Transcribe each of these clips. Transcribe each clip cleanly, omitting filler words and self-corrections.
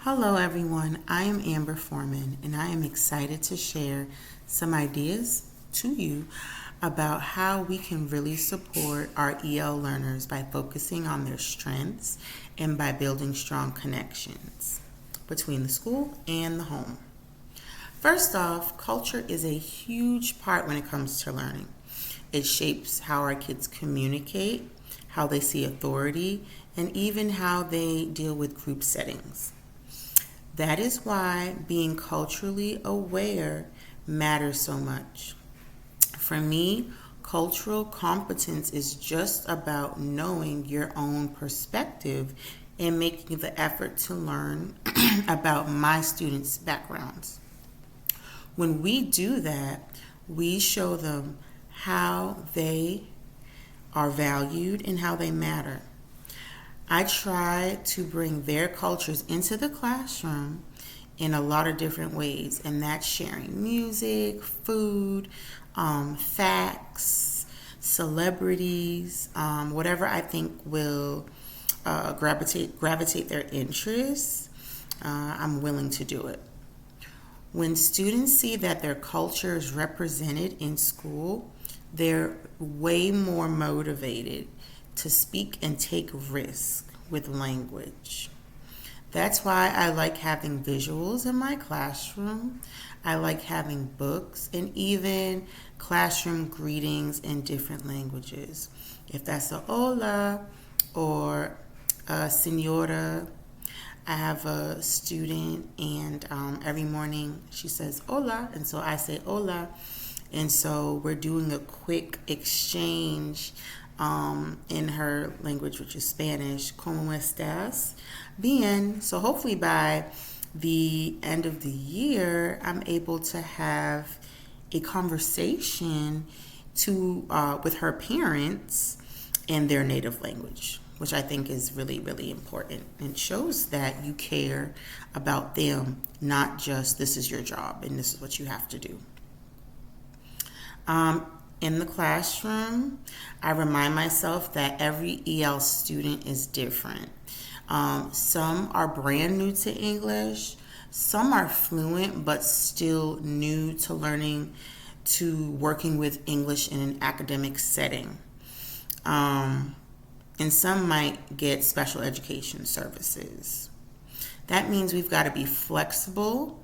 Hello, everyone. I am Amber Foreman, and I am excited to share some ideas to you about how we can really support our EL learners by focusing on their strengths and by building strong connections between the school and the home. First off, culture is a huge part when it comes to learning. It shapes how our kids communicate, how they see authority, and even how they deal with group settings. That is why being culturally aware matters so much. For me, cultural competence is just about knowing your own perspective and making the effort to learn about my students' backgrounds. When we do that, we show them how they are valued and how they matter. I try to bring their cultures into the classroom in a lot of different ways, and that's sharing music, food, facts, celebrities, whatever I think will gravitate their interests. I'm willing to do it. When students see that their culture is represented in school, they're way more motivated to speak and take risks with language. That's why I like having visuals in my classroom. I like having books and even classroom greetings in different languages. If that's a hola or a senora, I have a student and every morning she says hola, and so I say hola. And so we're doing a quick exchange in her language, which is Spanish. ¿Cómo estás? Bien. So hopefully by the end of the year, I'm able to have a conversation with her parents in their native language, which I think is really, really important and shows that you care about them, not just this is your job and this is what you have to do. In the classroom, I remind myself that every EL student is different. Some are brand new to English, some are fluent but still new to learning to working with English in an academic setting. And some might get special education services. That means we've got to be flexible,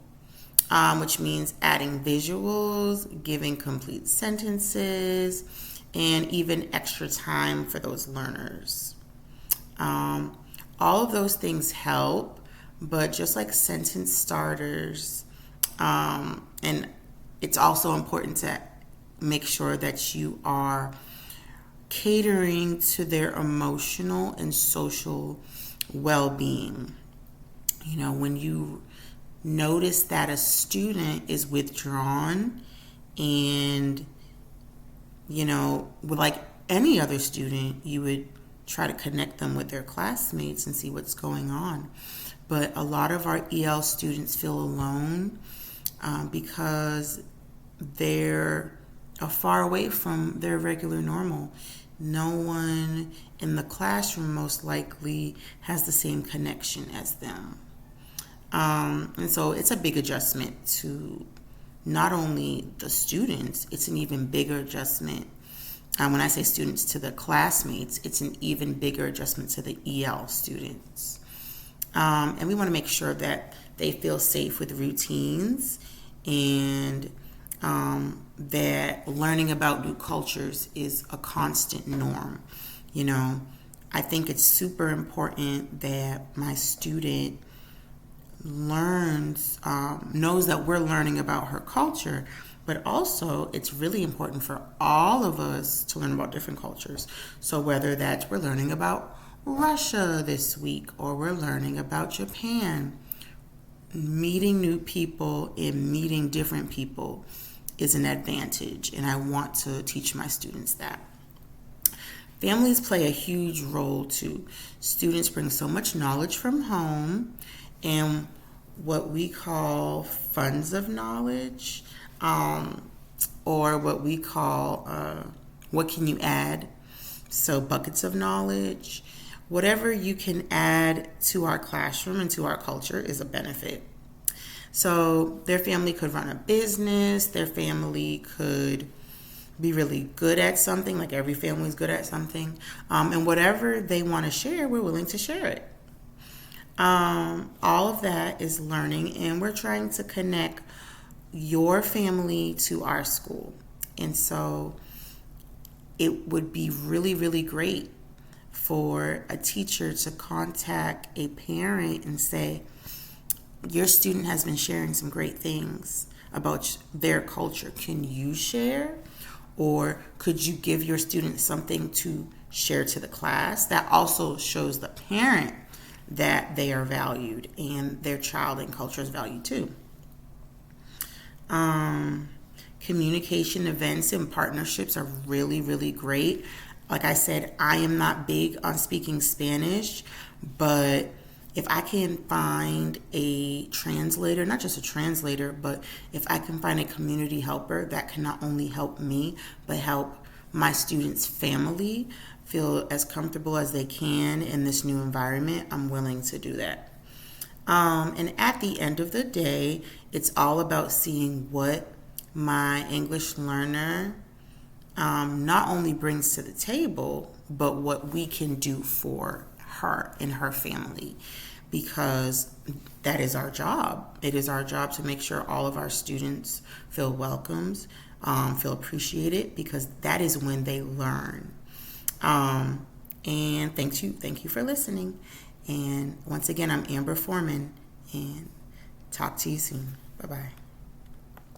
which means adding visuals, giving complete sentences, and even extra time for those learners. All of those things help, but just like sentence starters, and it's also important to make sure that you are catering to their emotional and social well-being. You know, when you notice that a student is withdrawn and, like any other student, you would try to connect them with their classmates and see what's going on. But a lot of our EL students feel alone because they're far away from their regular normal. No one in the classroom most likely has the same connection as them. And so it's a big adjustment to not only the students, it's an even bigger adjustment. When I say students, to the classmates, it's an even bigger adjustment to the EL students. And we want to make sure that they feel safe with routines and that learning about new cultures is a constant norm. I think it's super important that my student knows that we're learning about her culture, but also it's really important for all of us to learn about different cultures. So whether that's we're learning about Russia this week or we're learning about Japan, meeting new people and meeting different people is an advantage, and I want to teach my students that. Families play a huge role too. Students bring so much knowledge from home and what we call funds of knowledge, or what we call what can you add? So buckets of knowledge, whatever you can add to our classroom and to our culture is a benefit. So their family could run a business, their family could be really good at something, like every family is good at something. And whatever they want to share, we're willing to share it. All of that is learning, and we're trying to connect your family to our school. And so it would be really, really great for a teacher to contact a parent and say, your student has been sharing some great things about their culture. Can you share? Or could you give your student something to share to the class? That also shows the parent that they are valued and their child and culture is valued too. Communication events and partnerships are really, really great. Like I said, I am not big on speaking Spanish, but if I can find a translator, not just a translator, but if I can find a community helper that can not only help me, but help my students' family feel as comfortable as they can in this new environment, I'm willing to do that. And at the end of the day, it's all about seeing what my English learner not only brings to the table, but what we can do for her and her family, because that is our job. It is our job to make sure all of our students feel welcomed, feel appreciated, because that is when they learn. And thank you for listening. And once again, I'm Amber Foreman, and talk to you soon. Bye-bye.